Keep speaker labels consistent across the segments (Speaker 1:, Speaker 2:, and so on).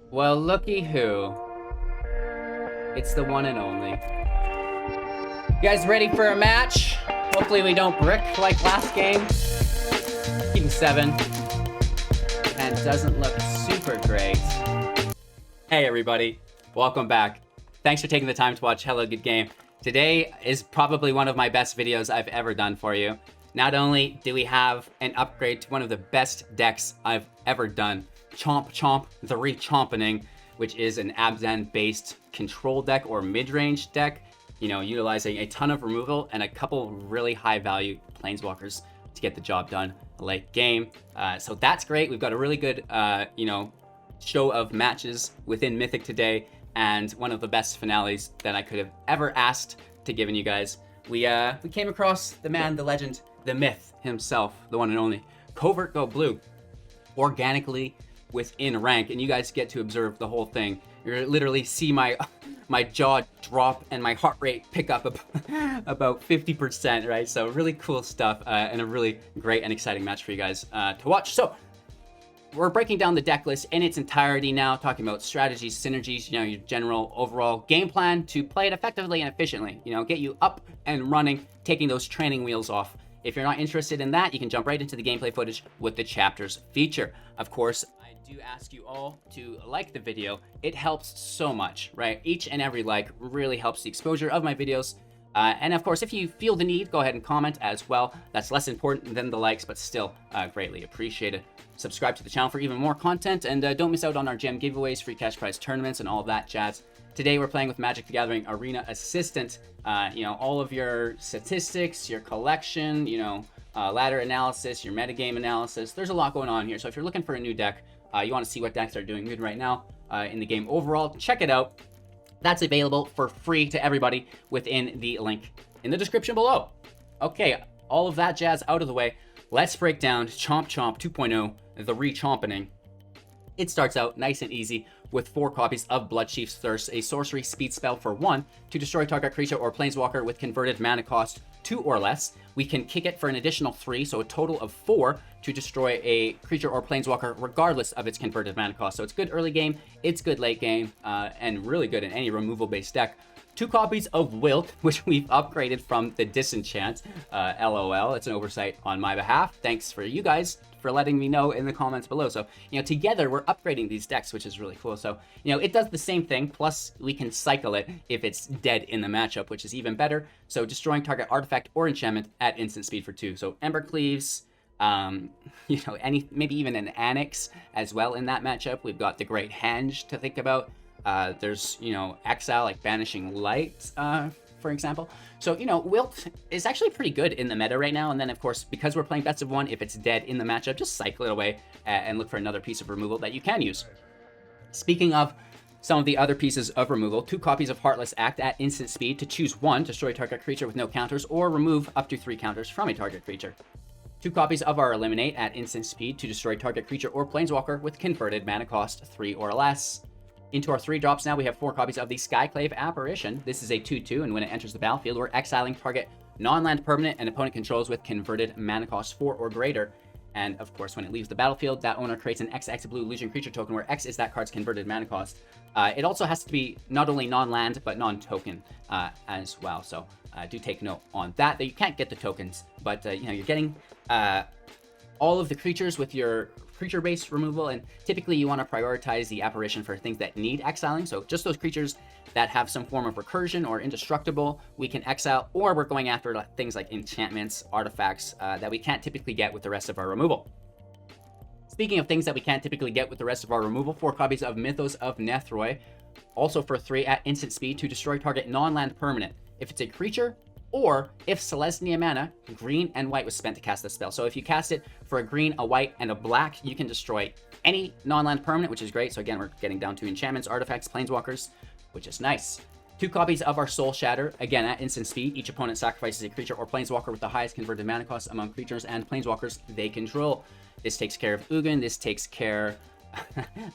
Speaker 1: Well, looky who. It's the one and only. You guys ready for a match? Hopefully we don't brick like last game. Keeping 7. And doesn't look super great. Hey everybody, welcome back. Thanks for taking the time to watch Hello Good Game. Today is probably one of my best videos I've ever done for you. Not only do we have an upgrade to one of the best decks I've ever done, Chomp Chomp the Re-Chompening, which is an Abzan-based control deck or mid-range deck, you know, utilizing a ton of removal and a couple really high-value planeswalkers to get the job done late game. So that's great. We've got a really good, show of matches within Mythic today, and one of the best finales that I could have ever asked to give you guys. We came across the man, the legend, the myth himself, the one and only Covert Go Blue, organically within rank, and you guys get to observe the whole thing. You literally see my jaw drop and my heart rate pick up about 50%, right? So really cool stuff, and a really great and exciting match for you guys to watch. So we're breaking down the deck list in its entirety now, talking about strategies, synergies, you know, your general overall game plan to play it effectively and efficiently, you know, get you up and running, taking those training wheels off. If you're not interested in that, you can jump right into the gameplay footage with the chapters feature. Of course, I do ask you all to like the video. It helps so much, right? Each and every like really helps the exposure of my videos. And of course, if you feel the need, go ahead and comment as well. That's less important than the likes, but still greatly appreciated. Subscribe to the channel for even more content, and don't miss out on our gem giveaways, free cash prize tournaments, and all that jazz. Today we're playing with Magic the Gathering Arena Assistant. You know, all of your statistics, your collection, you know, ladder analysis, your metagame analysis. There's a lot going on here. So if you're looking for a new deck, you want to see what decks are doing good right now in the game overall, check it out. That's available for free to everybody within the link in the description below. Okay, all of that jazz out of the way. Let's break down Chomp Chomp 2.0, the Re-Chompening. It starts out nice and easy with 4 copies of Bloodchief's Thirst, a sorcery speed spell for 1 to destroy target creature or planeswalker with converted mana cost 2 or less. We can kick it for an additional 3, so a total of 4 to destroy a creature or planeswalker regardless of its converted mana cost. So it's good early game, it's good late game, and really good in any removal-based deck. 2 copies of Wilt, which we've upgraded from the Disenchant. LOL, it's an oversight on my behalf. Thanks for you guys for letting me know in the comments below. So, you know, together we're upgrading these decks, which is really cool. So, you know, it does the same thing, plus we can cycle it if it's dead in the matchup, which is even better. So destroying target artifact or enchantment at instant speed for 2. So Embercleaves, you know, maybe even an Annex as well in that matchup. We've got the Great Henge to think about. There's, you know, Exile, like Banishing Light, for example. So, you know, Wilt is actually pretty good in the meta right now. And then, of course, because we're playing best of 1, if it's dead in the matchup, just cycle it away and look for another piece of removal that you can use. Speaking of some of the other pieces of removal, 2 copies of Heartless Act at instant speed to choose 1, destroy target creature with no counters, or remove up to 3 counters from a target creature. 2 copies of our Eliminate at instant speed to destroy target creature or planeswalker with converted mana cost 3 or less. Into our 3 drops now, we have 4 copies of the Skyclave Apparition. This is a 2/2, and when it enters the battlefield, we're exiling target non-land permanent and opponent controls with converted mana cost 4 or greater. And of course, when it leaves the battlefield, that owner creates an XX blue illusion creature token where X is that card's converted mana cost. It also has to be not only non-land, but non-token as well. So do take note on that you can't get the tokens, but you know, you're getting all of the creatures with your creature-based removal, and typically you want to prioritize the apparition for things that need exiling. So just those creatures that have some form of recursion or indestructible, we can exile, or we're going after things like enchantments, artifacts that we can't typically get with the rest of our removal. Speaking of things that we can't typically get with the rest of our removal, 4 copies of Mythos of Nethroi, also for 3 at instant speed to destroy target non-land permanent. If it's a creature, or if Selesnya mana, green and white was spent to cast this spell. So if you cast it for a green, a white, and a black, you can destroy any non-land permanent, which is great. So again, we're getting down to enchantments, artifacts, planeswalkers, which is nice. 2 copies of our Soul Shatter, again at instant speed. Each opponent sacrifices a creature or planeswalker with the highest converted mana cost among creatures and planeswalkers they control. This takes care of Ugin, this takes care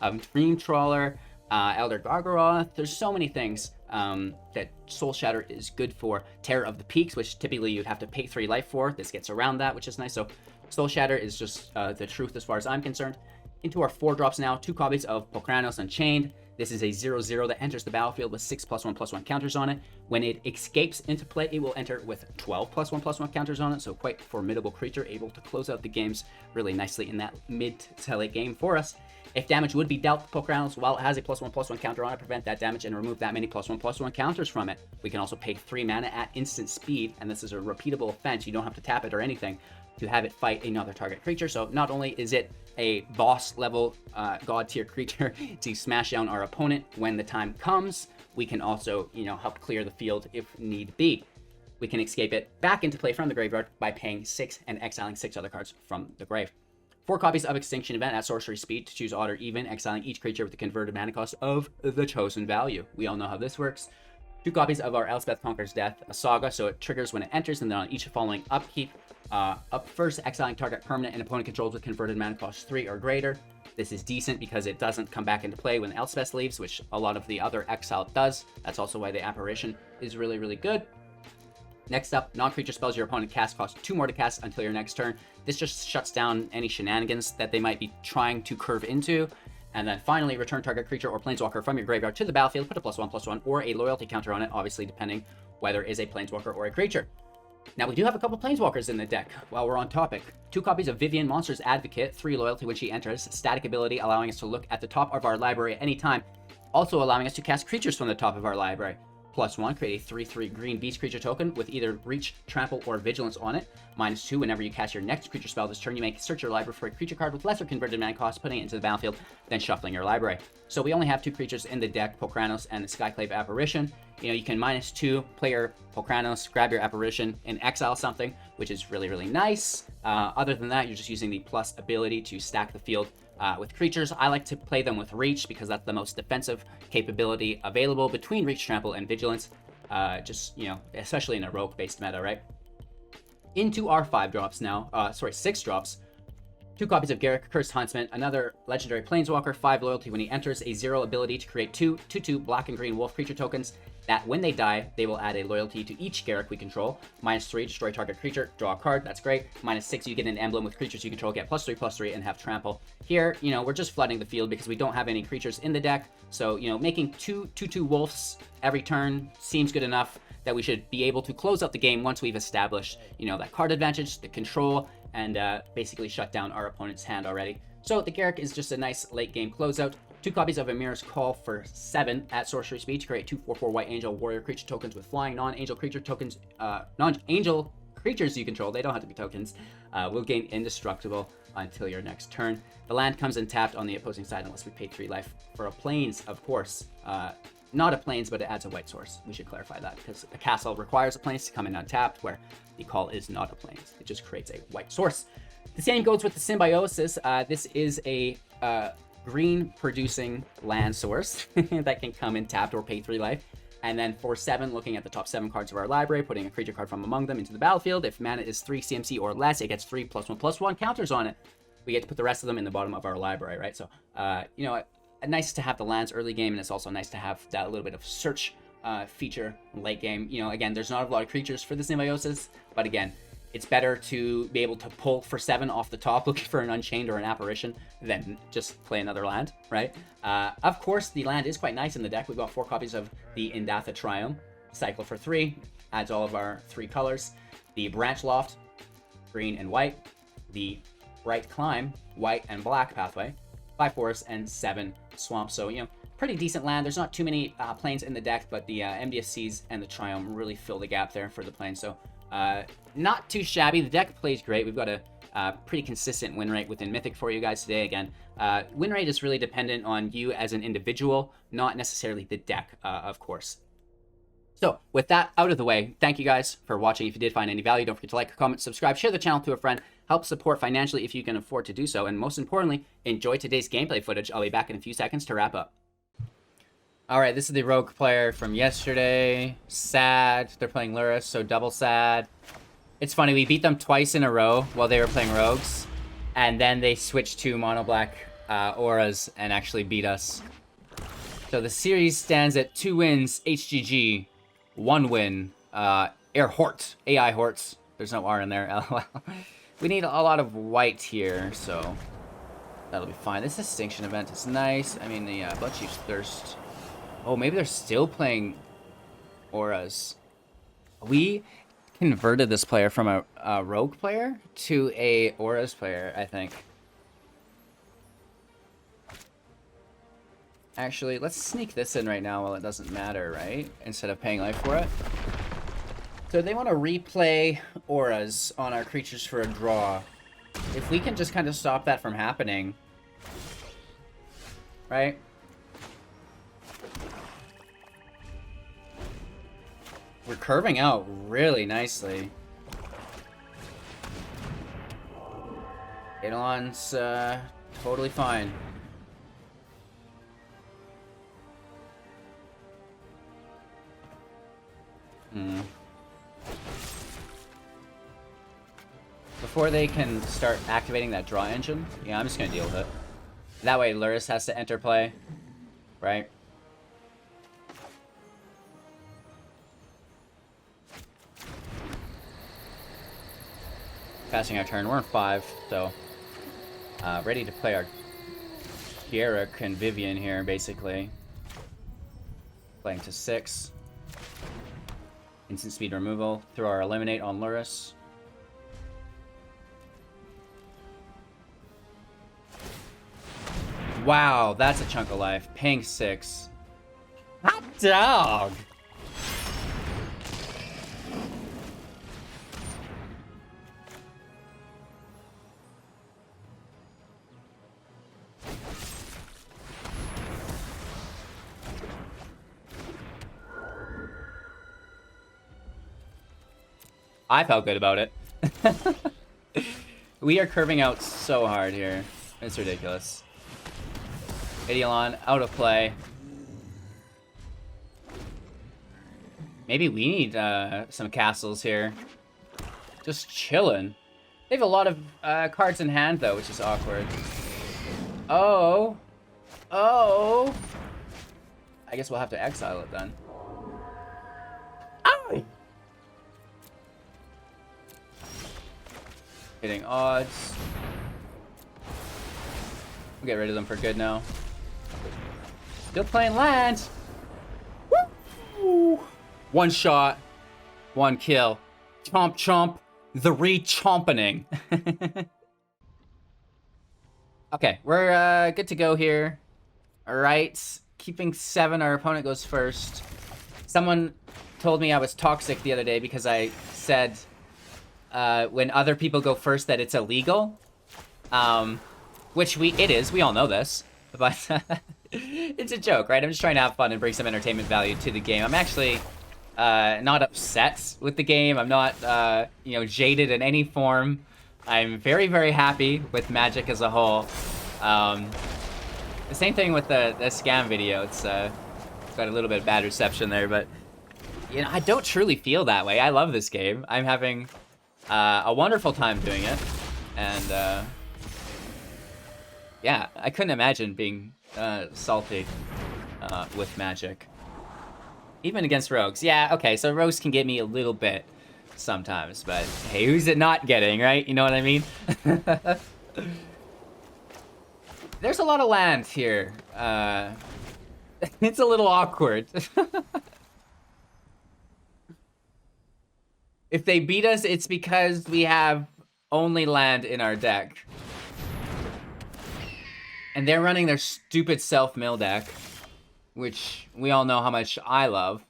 Speaker 1: of Dream Trawler, Elder Gargaroth. There's so many things that Soul Shatter is good for. Terror of the Peaks, which typically you'd have to pay 3 life for. This gets around that, which is nice. So Soul Shatter is just the truth as far as I'm concerned. Into our 4 drops now, 2 copies of Polukranos Unchained. This is a 0/0 that enters the battlefield with 6 +1/+1 counters on it. When it escapes into play, it will enter with 12 +1/+1 counters on it, so quite formidable creature, able to close out the games really nicely in that mid to late game for us. If damage would be dealt to Polukranos while it has a +1/+1 counter on it, prevent that damage and remove that many +1/+1 counters from it. We can also pay 3 mana at instant speed, and this is a repeatable offense. You don't have to tap it or anything to have it fight another target creature. So not only is it a boss level god tier creature to smash down our opponent when the time comes, we can also, help clear the field if need be. We can escape it back into play from the graveyard by paying 6 and exiling 6 other cards from the grave. 4 copies of Extinction Event at sorcery speed to choose odd or even, exiling each creature with the converted mana cost of the chosen value. We all know how this works. 2 copies of our Elspeth Conquers Death, a saga, so it triggers when it enters, and then on each following upkeep, up first, exiling target permanent and opponent controls with converted mana cost 3 or greater. This is decent because it doesn't come back into play when Elspeth leaves, which a lot of the other exile does. That's also why the Apparition is really, really good. Next up, non-creature spells your opponent cast cost 2 more to cast until your next turn. This just shuts down any shenanigans that they might be trying to curve into. And then finally, return target creature or planeswalker from your graveyard to the battlefield, put a +1/+1 or a loyalty counter on it, obviously depending whether it is a planeswalker or a creature. Now, we do have a couple planeswalkers in the deck while we're on topic. 2 copies of Vivien, Monster's Advocate, 3 loyalty when she enters, static ability allowing us to look at the top of our library at any time, also allowing us to cast creatures from the top of our library. +1, create a 3/3 green beast creature token with either Reach, Trample, or Vigilance on it. -2, whenever you cast your next creature spell this turn, you may search your library for a creature card with lesser converted mana cost, putting it into the battlefield, then shuffling your library. So we only have 2 creatures in the deck, Polukranos and the Skyclave Apparition. You can -2, play your Polukranos, grab your Apparition, and exile something, which is really, really nice. Other than that, you're just using the plus ability to stack the field with creatures. I like to play them with Reach because that's the most defensive capability available between Reach, Trample, and Vigilance. Especially in a rogue-based meta, right? Into our 5 drops now. 6 drops. 2 copies of Garruk, Cursed Huntsman, another legendary planeswalker, 5 loyalty when he enters, a 0 ability to create 2/2 black and green wolf creature tokens that when they die, they will add a loyalty to each Garruk we control. -3, destroy target creature, draw a card, that's great. -6, you get an emblem with creatures you control, get +3/+3, and have trample. Here, we're just flooding the field because we don't have any creatures in the deck, so, making 2/2 wolves every turn seems good enough that we should be able to close out the game once we've established, that card advantage, the control, and basically shut down our opponent's hand already. So the Garruk is just a nice late game closeout. 2 copies of Emeria's Call for 7 at sorcery speed to create 2/4/4 white angel warrior creature tokens with flying. Non-angel creature tokens, non-angel creatures you control, they don't have to be tokens, will gain indestructible until your next turn. The land comes untapped on the opposing side unless we pay 3 life for a plains, of course. Not a plains, but it adds a white source. We should clarify that because a castle requires a plains to come in untapped, where the call is not a plains. It just creates a white source. The same goes with the Symbiosis. This is a green producing land source that can come in tapped or pay 3 life. And then for 7, looking at the top 7 cards of our library, putting a creature card from among them into the battlefield. If mana is 3 CMC or less, it gets 3 +1/+1 counters on it. We get to put the rest of them in the bottom of our library, right? So, nice to have the lands early game, and it's also nice to have that little bit of search feature late game. Again, there's not a lot of creatures for the Symbiosis, but again, it's better to be able to pull for 7 off the top looking for an Unchained or an Apparition than just play another land, right? Of course, the land is quite nice in the deck. We've got 4 copies of the Indatha Triome, cycle for 3, adds all of our 3 colors. The Branchloft, green and white. The Brightclimb, white and black pathway. 5 forests and 7 swamps. So, pretty decent land. There's not too many plains in the deck, but the MDSCs and the Triome really fill the gap there for the plains. So, not too shabby. The deck plays great. We've got a pretty consistent win rate within Mythic for you guys today. Again, win rate is really dependent on you as an individual, not necessarily the deck, of course. So with that out of the way, thank you guys for watching. If you did find any value, don't forget to like, comment, subscribe, share the channel to a friend, help support financially if you can afford to do so, and most importantly, enjoy today's gameplay footage. I'll be back in a few seconds to wrap up. Alright, this is the rogue player from yesterday. Sad. They're playing Luris, so double sad. It's funny, we beat them twice in a row while they were playing rogues, and then they switched to mono black auras and actually beat us. So the series stands at 2 wins, HGG, 1 win, Hort, AI Horts. There's no R in there, LOL. We need a lot of white here, so That'll be fine. This Extinction Event is nice. I mean, the Bloodchief's Thirst. Oh, maybe they're still playing auras. We converted this player from a rogue player to a auras player, I think. Actually, let's sneak this in right now while it doesn't matter, right? Instead of paying life for it. So they want to replay auras on our creatures for a draw. If we can just kind of stop that from happening, right? We're curving out really nicely. Eidolon's totally fine. Before they can start activating that draw engine, yeah, I'm just gonna deal with it. That way Lurrus has to enter play, right? Passing our turn, we're on 5, so ready to play our Garruk and Vivien here, basically. Playing to 6. Instant speed removal, throw our Eliminate on Lurrus. Wow, that's a chunk of life. Paying 6. Hot dog! I felt good about it. We are curving out so hard here. It's ridiculous. Eidolon out of play. Maybe we need some castles here. Just chilling. They have a lot of cards in hand though, which is awkward. Oh. Oh. I guess we'll have to exile it then. Ow! Hitting odds. We'll get rid of them for good now. Still playing land. Woo! One shot, one kill. Chomp chomp, the re-chompening. Okay, we're good to go here. Alright, keeping 7, our opponent goes first. Someone told me I was toxic the other day because I said when other people go first that it's illegal. Which it is, we all know this. But it's a joke, right? I'm just trying to have fun and bring some entertainment value to the game. I'm actually not upset with the game. I'm not, you know, jaded in any form. I'm very, very happy with Magic as a whole. The same thing with the scam video. It's got a little bit of bad reception there, but you know, I don't truly feel that way. I love this game. I'm having a wonderful time doing it, and yeah, I couldn't imagine being salty with Magic. Even against rogues. Yeah, okay, so rogues can get me a little bit sometimes, but hey, who's it not getting, right? You know what I mean? There's a lot of land here. It's a little awkward. If they beat us, it's because we have only land in our deck. And they're running their stupid self-mill deck, which we all know how much I love.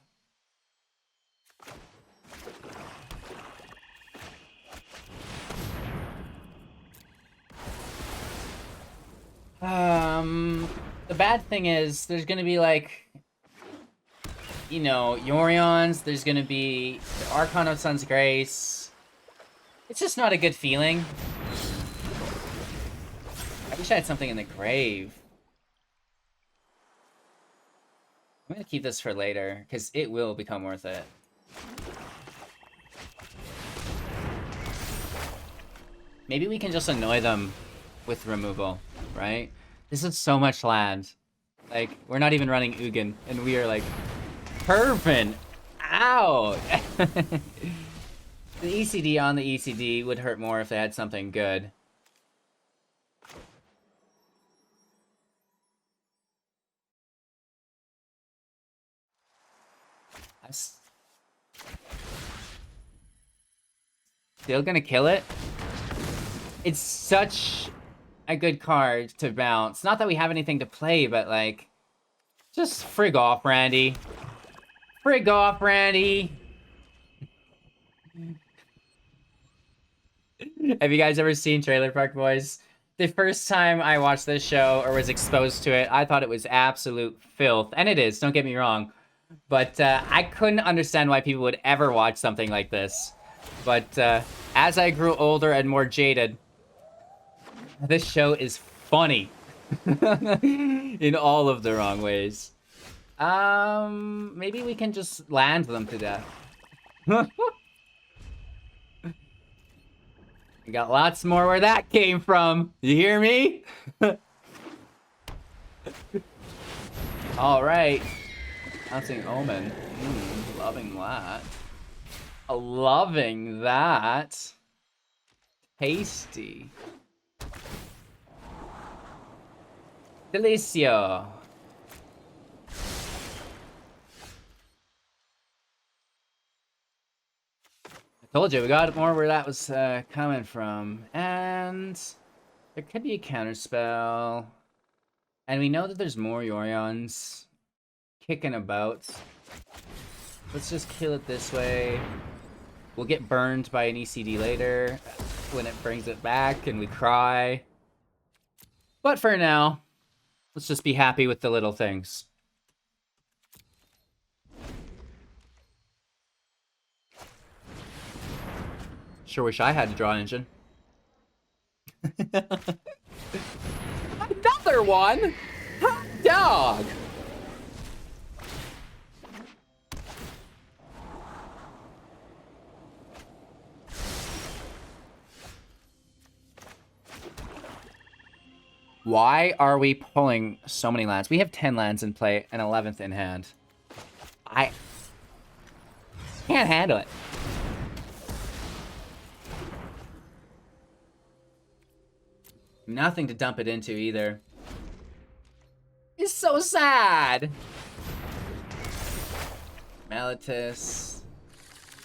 Speaker 1: The bad thing is there's gonna be like, you know, Yorions, there's gonna be the Archon of Sun's Grace. It's just not a good feeling. I wish I had something in the grave. I'm gonna keep this for later, because it will become worth it. Maybe we can just annoy them with removal, right? This is so much land. Like, we're not even running Ugin, and we are like, curving out. The ECD on the ECD would hurt more if they had something good. Still gonna kill it. It's such a good card to bounce. Not that we have anything to play, but like, just frig off, Randy. Frig off, Randy. Have you guys ever seen Trailer Park Boys? The first time I watched this show or was exposed to it, I thought it was absolute filth. And it is, don't get me wrong. But I couldn't understand why people would ever watch something like this. But as I grew older and more jaded, this show is funny. In all of the wrong ways. Maybe we can just land them to death. We got lots more where that came from. You hear me? Alright. Bouncing Omen. Loving that. Loving that. Tasty. Delicio. Told you, we got more where that was coming from. And there could be a counterspell. And we know that there's more Yorions kicking about. Let's just kill it this way. We'll get burned by an ECD later when it brings it back and we cry. But for now, let's just be happy with the little things. Sure wish I had to draw an engine. Another one? Hot dog! Why are we pulling so many lands? We have 10 lands in play and 11th in hand. I can't handle it. Nothing to dump it into either. It's so sad. Melitus.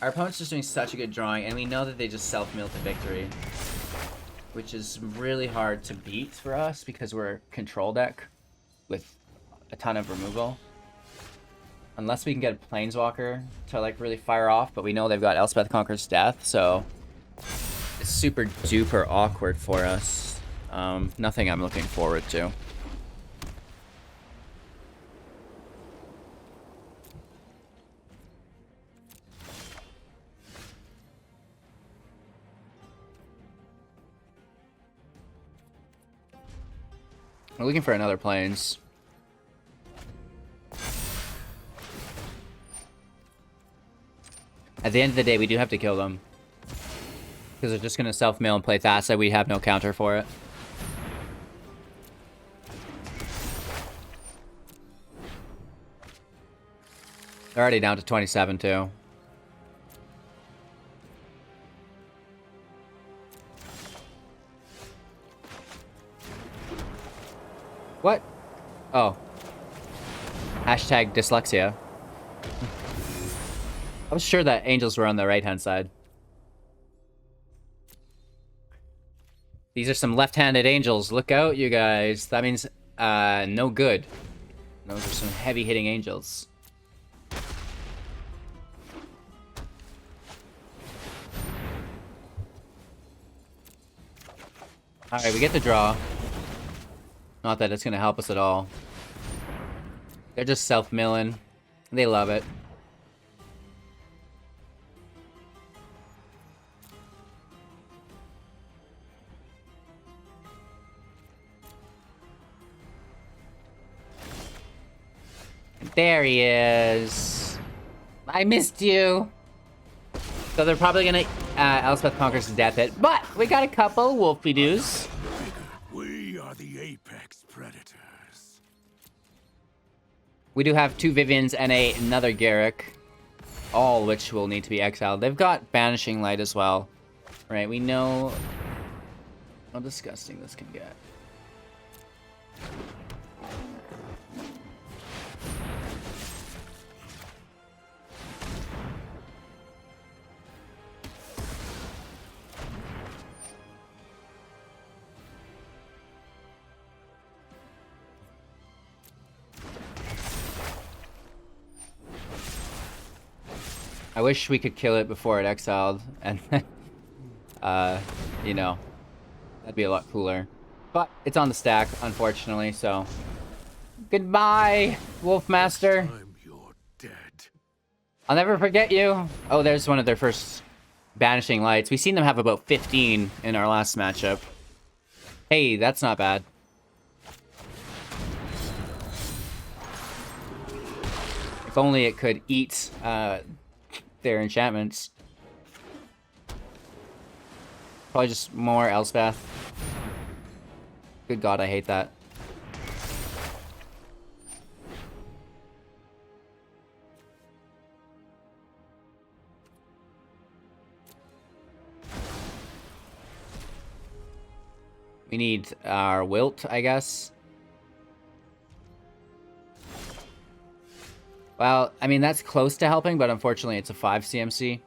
Speaker 1: Our opponent's just doing such a good drawing, and we know that they just self-mill to victory. Which is really hard to beat for us because we're a control deck with a ton of removal. Unless we can get a Planeswalker to like really fire off, but we know they've got Elspeth Conquers Death, so it's super duper awkward for us. Nothing I'm looking forward to. We're looking for another Plains. At the end of the day, we do have to kill them. Because they're just going to self-mill and play Thassa. We have no counter for it. They're already down to 27, too. What? Oh. Hashtag dyslexia. I was sure that angels were on the right-hand side. These are some left-handed angels. Look out, you guys. That means, no good. Those are some heavy-hitting angels. Alright, we get the draw. Not that it's gonna help us at all. They're just self-milling. They love it. There he is. I missed you. So they're probably gonna Elspeth Conquers Death it, but we got a couple Wolfie-doos.
Speaker 2: We are the apex predators.
Speaker 1: We do have 2 Viviens and another Garruk, all which will need to be exiled. They've got Banishing Light as well. Right, we know how disgusting this can get. I wish we could kill it before it exiled, and then, you know, that'd be a lot cooler. But it's on the stack, unfortunately, so... Goodbye, Wolfmaster.
Speaker 2: Time you're dead.
Speaker 1: I'll never forget you. Oh, there's one of their first Banishing Lights. We've seen them have about 15 in our last matchup. Hey, that's not bad. If only it could eat their enchantments. Probably just more Elspeth. Good God, I hate that. We need our Wilt, I guess. Well, I mean, that's close to helping, but unfortunately it's a 5 CMC.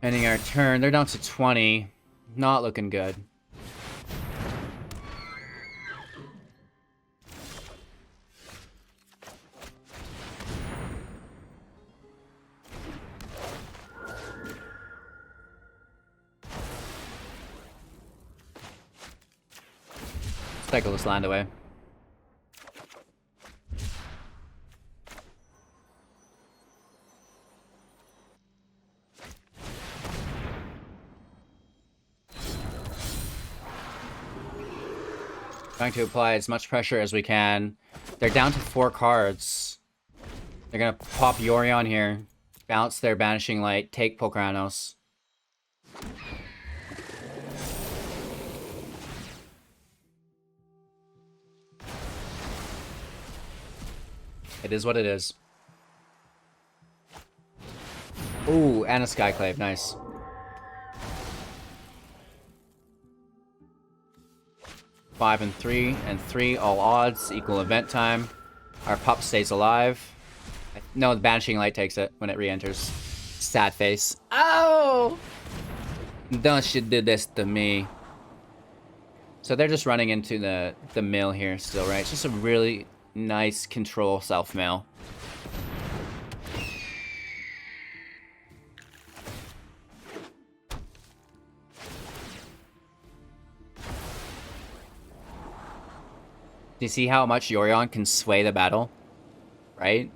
Speaker 1: Ending our turn. They're down to 20. Not looking good. Cycle this land away. Trying to apply as much pressure as we can. They're down to 4 cards. They're gonna pop Yorion here, bounce their Banishing Light, take Polukranos. It is what it is. Ooh, and a Skyclave, nice. Five and three, all odds, equal event time. Our pup stays alive. No, the Banishing Light takes it when it re-enters. Sad face. Oh! Don't you do this to me. So they're just running into the mill here still, right? It's just a really nice control self-mill. Do you see how much Yorion can sway the battle? Right?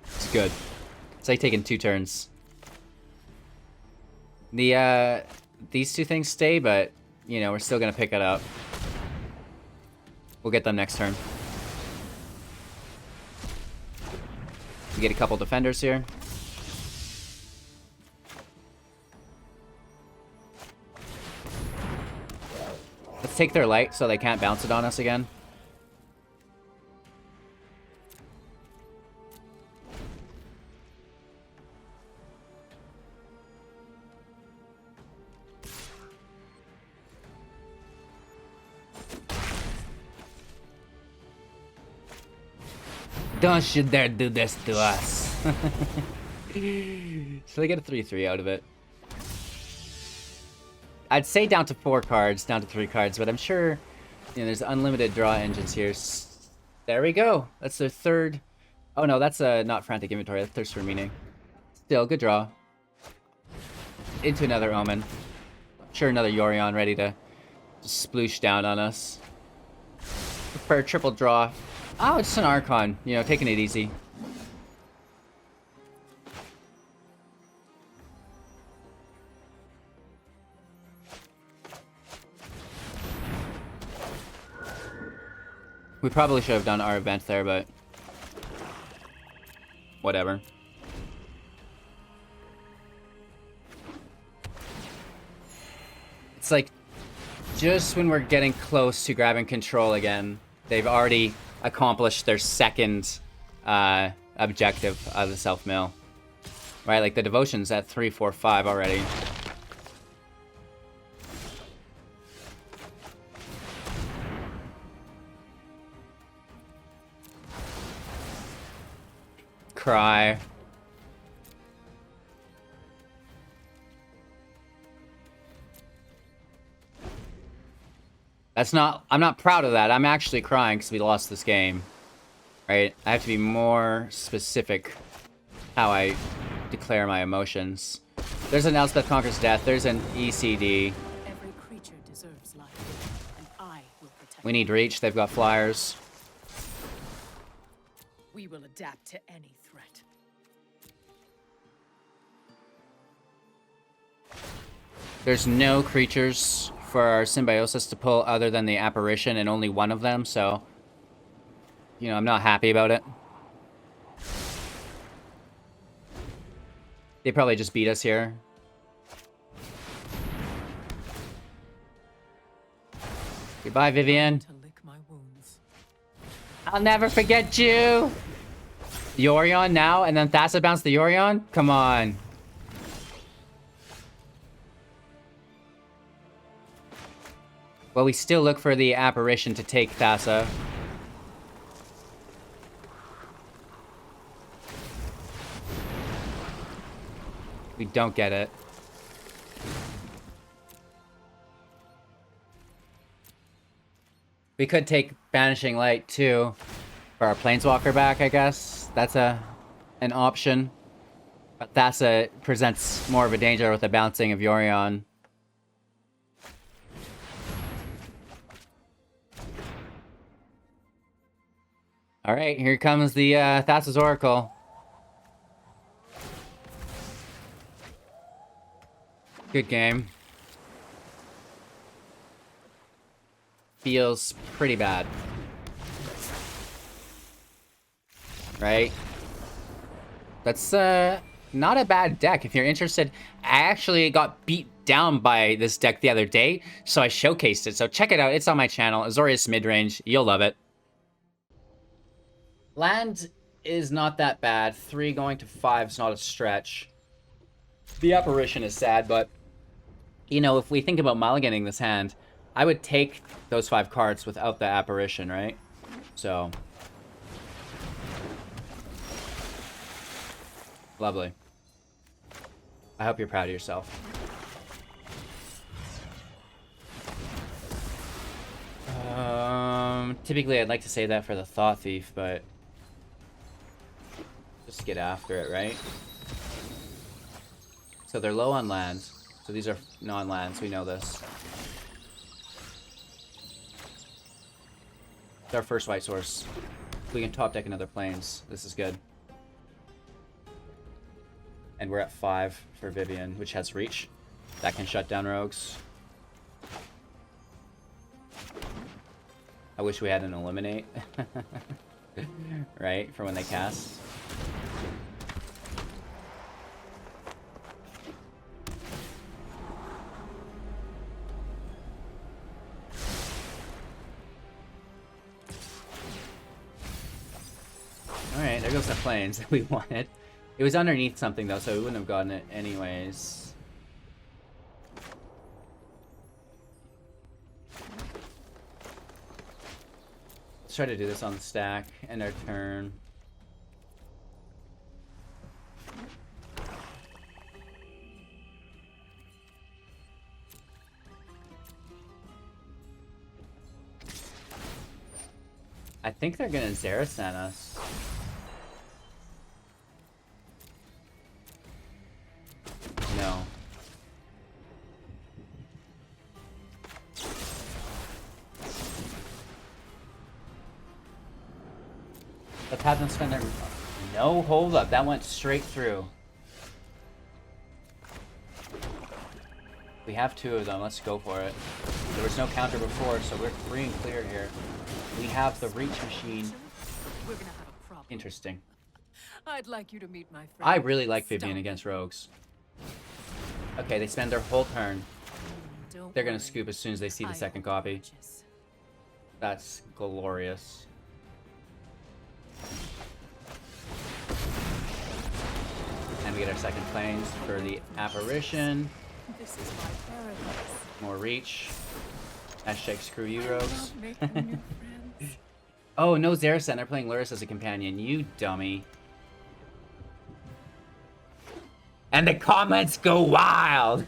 Speaker 1: It's good. It's like taking 2 turns. These 2 things stay, but, you know, we're still gonna pick it up. We'll get them next turn. We get a couple defenders here. Let's take their light so they can't bounce it on us again. Don't you dare do this to us. So they get a 3/3 out of it. I'd say down to 4 cards, down to 3 cards, but I'm sure, you know, there's unlimited draw engines here. There we go. That's their 3rd. Oh no, that's not Frantic Inventory. That's Thirst for Meaning. Still, good draw. Into another Omen. I'm sure another Yorion ready to sploosh down on us. For a triple draw. Oh, it's an Archon. You know, taking it easy. We probably should have done our event there, but... whatever. It's like, just when we're getting close to grabbing control again, they've already accomplished their 2nd objective of the self-mill. Right, like the devotion's at 3, 4, 5 already. Cry. I'm not proud of that. I'm actually crying because we lost this game. Right? I have to be more specific how I declare my emotions. There's an Elspeth Conquers Death. There's an ECD.
Speaker 3: Every creature deserves life, and I will protect
Speaker 1: We need reach. They've got flyers.
Speaker 3: We will adapt to any threat.
Speaker 1: There's no creatures for our Symbiosis to pull other than the Apparition, and only one of them, so... You know, I'm not happy about it. They probably just beat us here. Goodbye, Vivien.
Speaker 3: To lick my wounds.
Speaker 1: I'll never forget you! Yorion now, and then Thassa bounced the Yorion? Come on. Well, we still look for the Apparition to take Thassa. We don't get it. We could take Banishing Light, too. For our Planeswalker back, I guess. That's an option. But Thassa presents more of a danger with the bouncing of Yorion. Alright, here comes the Thassa's Oracle. Good game. Feels pretty bad. Right? That's not a bad deck if you're interested. I actually got beat down by this deck the other day, so I showcased it. So check it out. It's on my channel. Azorius Midrange. You'll love it. Land is not that bad. 3 going to 5 is not a stretch. The Apparition is sad, but... You know, if we think about mulliganing this hand, I would take those 5 cards without the Apparition, right? So... Lovely. I hope you're proud of yourself. Typically I'd like to say that for the Thought Thief, but... Just get after it, right? So they're low on lands. So these are non-lands, we know this. It's our first white source. We can top deck another planes. This is good. And we're at 5 for Vivien, which has reach. That can shut down rogues. I wish we had an eliminate. Right? For when they cast. Alright, there goes the planes that we wanted. It was underneath something though, so we wouldn't have gotten it anyways. Let's try to do this on the stack, end our turn. I think they're gonna Zerasan us. No. Let's have them spend their... No, hold up. That went straight through. We have 2 of them. Let's go for it. There was no counter before, so we're free and clear here. We have the reach machine.
Speaker 3: We're gonna have a problem.
Speaker 1: Interesting.
Speaker 3: I'd like you to meet my friend.
Speaker 1: I really like Vivien
Speaker 3: Stop.
Speaker 1: against rogues. Okay, they spend their whole turn.
Speaker 3: Don't
Speaker 1: They're gonna
Speaker 3: worry.
Speaker 1: scoop as soon as they see the
Speaker 3: I
Speaker 1: second
Speaker 3: will
Speaker 1: copy.
Speaker 3: purchase.
Speaker 1: That's glorious. And we get our second planes for the Apparition.
Speaker 3: This is my paradise.
Speaker 1: More reach. Hashtag screw you,
Speaker 3: I
Speaker 1: rogues.
Speaker 3: love making new friends.
Speaker 1: Oh, no Zerasan. They're playing Luris as a companion. You dummy. And the comments go wild!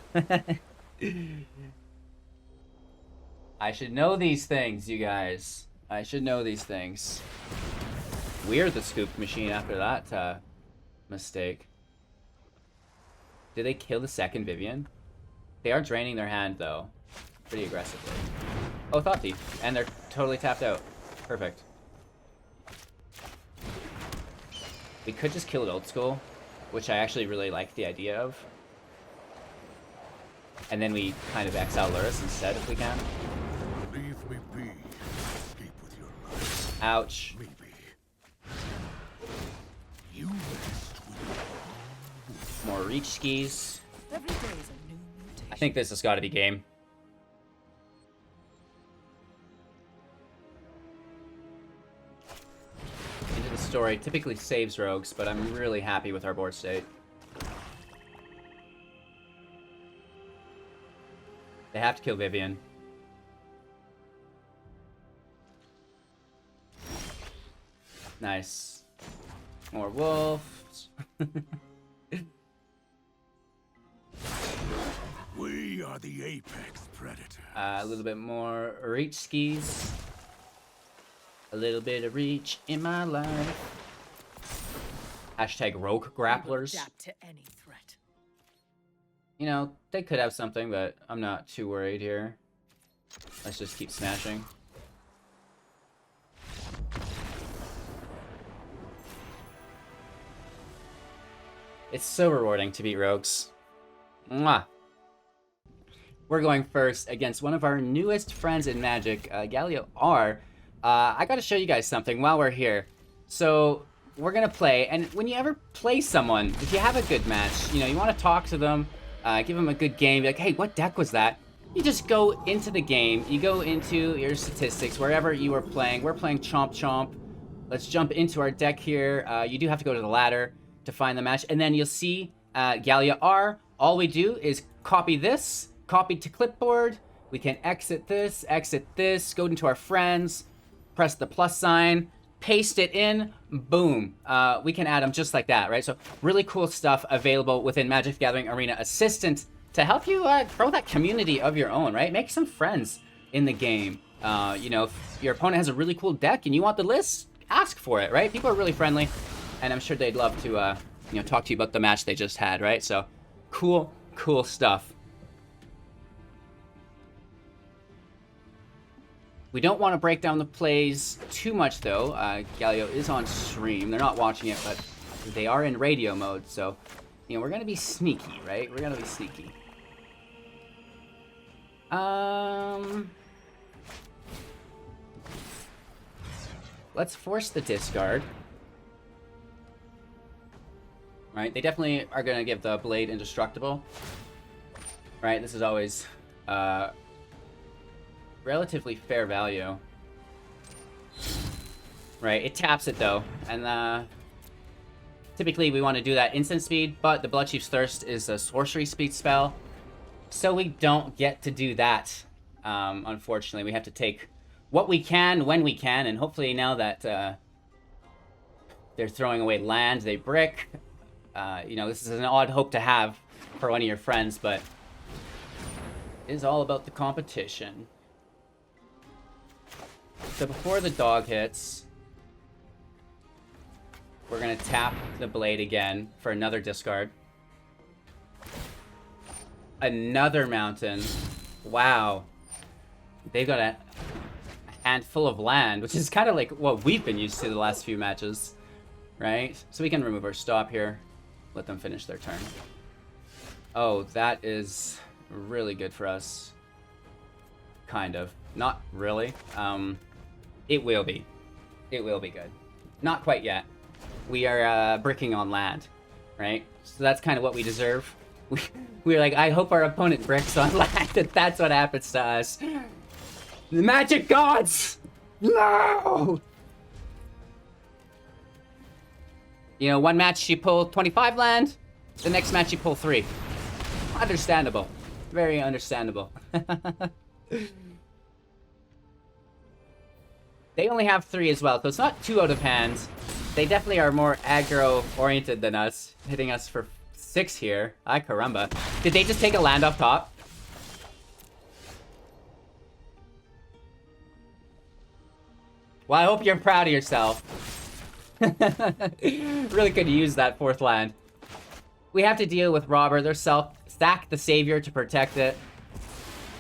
Speaker 1: I should know these things, you guys. I should know these things. We're the scoop machine after that mistake. Did they kill the second Vivien? They are draining their hand, though. Pretty aggressively. Oh, Thought Thief. And they're totally tapped out. Perfect. We could just kill it old school, which I actually really like the idea of. And then we kind of exile Lurrus instead if we can.
Speaker 2: Leave me be. Keep with your life.
Speaker 1: Ouch.
Speaker 2: Maybe. You rest with
Speaker 1: More reach skis.
Speaker 3: Every day is a new mutation.
Speaker 1: I think this has got to be game. Into the Story typically saves rogues, but I'm really happy with our board state. They have to kill Vivien. Nice. More wolves.
Speaker 2: We are the apex predators.
Speaker 1: A little bit more reach skis. A little bit of reach in my life. Hashtag rogue grapplers.
Speaker 3: Adapt to any threat.
Speaker 1: You know, they could have something, but I'm not too worried here. Let's just keep smashing. It's so rewarding to beat rogues. Mwah! We're going first against one of our newest friends in Magic, Galio R. I gotta show you guys something while we're here. So, we're gonna play, and when you ever play someone, if you have a good match, you know, you want to talk to them, give them a good game, be like, hey, what deck was that? You just go into the game, you go into your statistics, wherever you are playing. We're playing Chomp Chomp. Let's jump into our deck here. You do have to go to the ladder to find the match, and then you'll see Gallia R. All we do is copy this, copy to clipboard. We can exit this, go into our friends, press the plus sign, paste it in, boom. We can add them just like that, right? So really cool stuff available within Magic the Gathering Arena Assistant to help you grow that community of your own, right? Make some friends in the game. You know, if your opponent has a really cool deck and you want the list, ask for it, right? People are really friendly, and I'm sure they'd love to, you know, talk to you about the match they just had, right? So cool, cool stuff. We don't want to break down the plays too much, though. Galio is on stream. They're not watching it, but they are in radio mode, so, you know, we're going to be sneaky, right? We're going to be sneaky. Let's force the discard. Right, they definitely are going to give the blade indestructible. Right, this is always relatively fair value. Right, it taps it though, and typically we want to do that instant speed, but the Bloodchief's Thirst is a sorcery speed spell, so we don't get to do that. Unfortunately, we have to take what we can when we can, and hopefully now that they're throwing away land, they brick. You know, this is an odd hope to have for one of your friends, but it is all about the competition. So before the dog hits, we're going to tap the blade again for another discard. Another mountain. Wow. They've got a handful of land, which is kind of like what we've been used to the last few matches, right? So we can remove our stop here. Let them finish their turn. Oh, that is really good for us. Kind of. Not really. It will be. It will be good. Not quite yet. We are bricking on land, right? So that's kind of what we deserve. We're like, I hope our opponent bricks on land, and that's what happens to us. The magic gods! No! You know, one match you pull 25 land, the next match you pull 3. Understandable. Very understandable. They only have 3 as well, so it's not too out of hand. They definitely are more aggro-oriented than us, hitting us for 6 here. Ay caramba. Did they just take a land off top? Well, I hope you're proud of yourself. Really could use that 4th land. We have to deal with Robber. They're stack the Savior to protect it.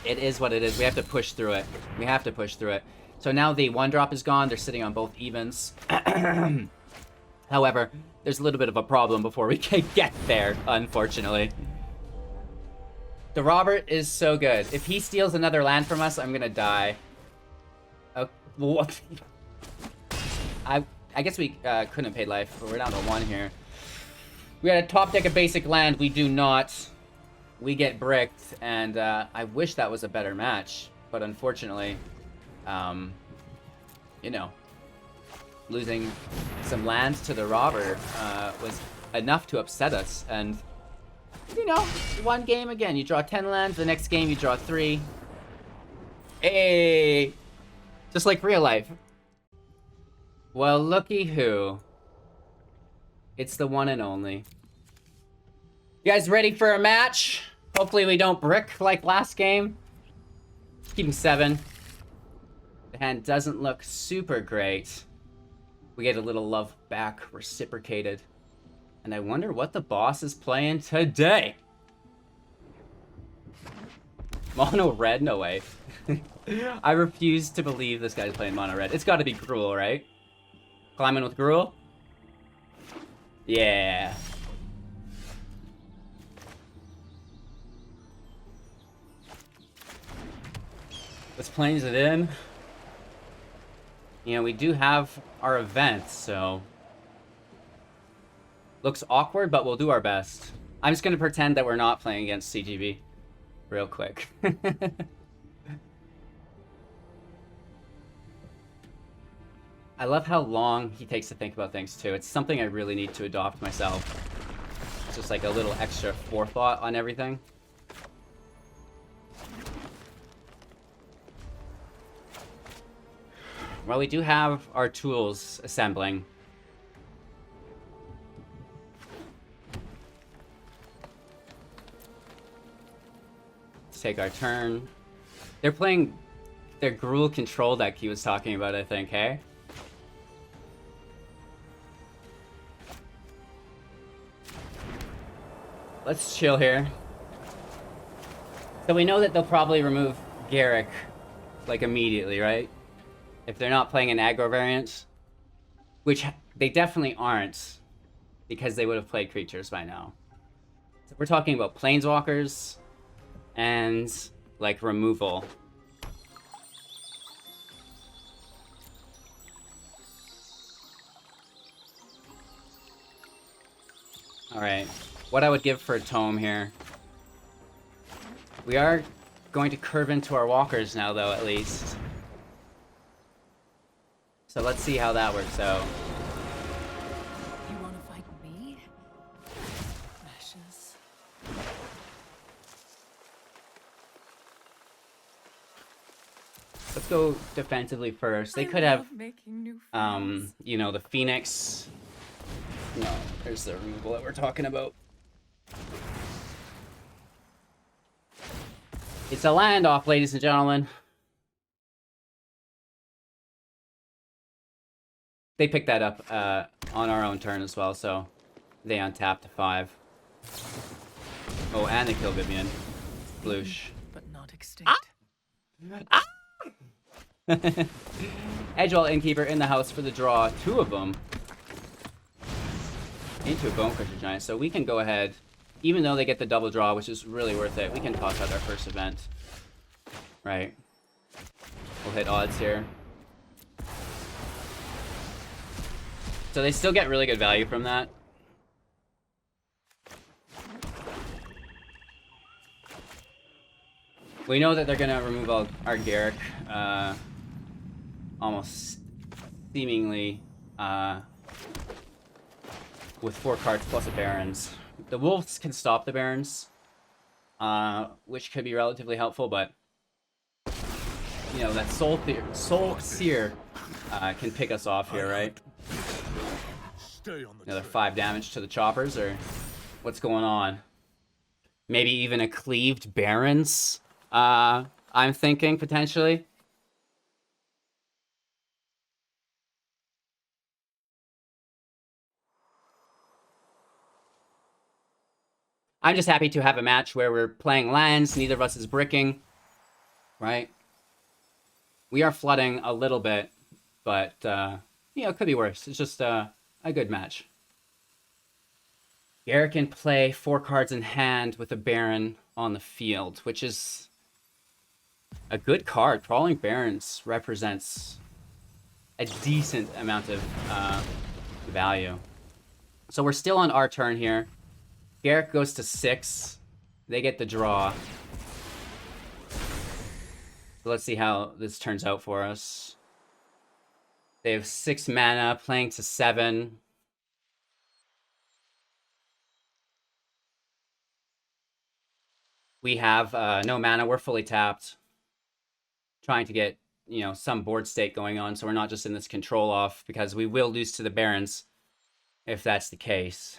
Speaker 1: It is what it is. We have to push through it. We have to push through it. So now the 1-drop is gone. They're sitting on both evens. However, there's a little bit of a problem before we can get there, unfortunately. The Robber is so good. If he steals another land from us, I'm gonna die. What? I guess we couldn't have paid life, but we're down to 1 here. We had a top deck of basic land. We do not. We get bricked, and I wish that was a better match, but unfortunately, you know, losing some land to the Robber was enough to upset us. And you know, 1 game again, you draw 10 lands. The next game, you draw 3. Hey, just like real life. Well, looky who. It's the one and only. You guys ready for a match? Hopefully we don't brick like last game. Keeping 7. The hand doesn't look super great. We get a little love back reciprocated. And I wonder what the boss is playing today. Mono red? No way. I refuse to believe this guy's playing mono red. It's got to be Gruul, right? Climbing with Gruul? Yeah. Let's planes it in. You know, we do have our event, so... Looks awkward, but we'll do our best. I'm just going to pretend that we're not playing against CGB. Real quick. I love how long he takes to think about things, too. It's something I really need to adopt myself. It's just like a little extra forethought on everything. Well, we do have our tools assembling. Let's take our turn. They're playing their Gruul control deck he was talking about, I think, hey? Let's chill here. So we know that they'll probably remove Garruk, like, immediately, right? If they're not playing an aggro variant. Which they definitely aren't, because they would have played creatures by now. So we're talking about planeswalkers and, like, removal. Alright. What I would give for a tome here. We are going to curve into our walkers now, though, at least. So let's see how that works out.
Speaker 3: You want to fight me? Ashes.
Speaker 1: Let's go defensively first. They could have,
Speaker 3: making new friends.
Speaker 1: you know, the Phoenix. No, there's the removal that we're talking about. It's a land off, ladies and gentlemen. They picked that up on our own turn as well, so they untapped to 5. Oh, and they kill Vivien. Bloosh.
Speaker 3: But not extinct.
Speaker 1: Ah! Edgewall Innkeeper in the house for the draw. 2 of them. Into a Bonecrusher Giant, so we can go ahead, even though they get the double draw, which is really worth it, we can toss out our first event. Right. We'll hit odds here. So they still get really good value from that. We know that they're gonna remove all our Garruk, almost seemingly, with 4 cards plus a Barons. The Wolves can stop the Barons, which could be relatively helpful, but you know, that Soul Seer can pick us off here, right? Another 5 damage to the choppers, or what's going on? Maybe even a cleaved Barons, I'm thinking, potentially. I'm just happy to have a match where we're playing lands, neither of us is bricking, right? We are flooding a little bit, but, you know, it could be worse. It's just a good match. Garruk can play 4 cards in hand with a Baron on the field, which is a good card. Crawling Barons represents a decent amount of value. So we're still on our turn here. Garruk goes to 6. They get the draw. So let's see how this turns out for us. They have 6 mana, playing to 7. We have no mana. We're fully tapped. Trying to get, you know, some board state going on, so we're not just in this control off, because we will lose to the Barons if that's the case.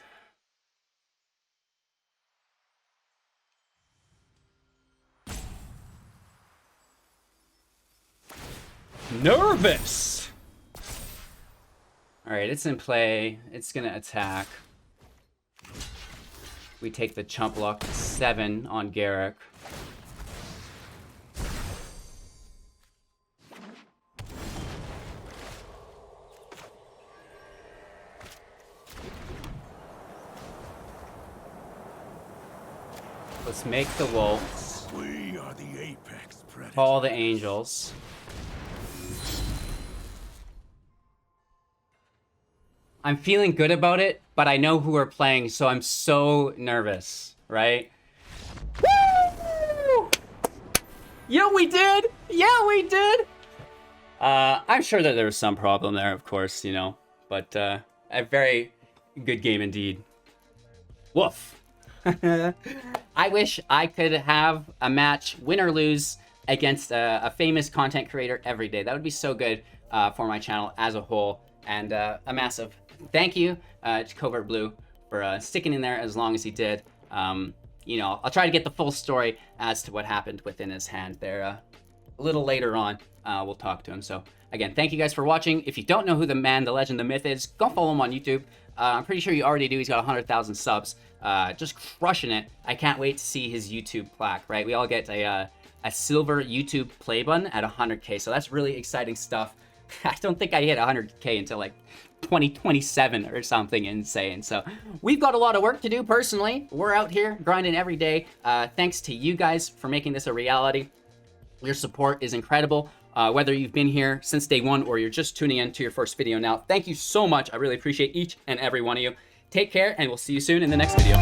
Speaker 1: Nervous! Alright, it's in play. It's gonna attack. We take the chump block to 7 on Garruk. Let's make the wolves.
Speaker 2: We are the apex predator.
Speaker 1: Call the angels. I'm feeling good about it, but I know who we're playing, so I'm so nervous, right? Woo! Yeah, we did! Yeah, we did! I'm sure that there was some problem there, of course, you know, but a very good game indeed. Woof. I wish I could have a match, win or lose, against a famous content creator every day. That would be so good for my channel as a whole. And a massive thank you to Covert Blue for sticking in there as long as he did. You know, I'll try to get the full story as to what happened within his hand there a little later on. We'll talk to him. So again, thank you guys for watching. If you don't know who the man, the legend, the myth is, go follow him on YouTube. I'm pretty sure you already do. He's got 100,000 subs. Just crushing it. I can't wait to see his YouTube plaque, right? We all get a silver YouTube play button at 100K. So that's really exciting stuff. I don't think I hit 100K until like 2027 or something insane. So we've got a lot of work to do personally. We're out here grinding every day. Thanks to you guys for making this a reality. Your support is incredible. Whether you've been here since day one or you're just tuning in to your first video now, thank you so much. I really appreciate each and every one of you. Take care, and we'll see you soon in the next video.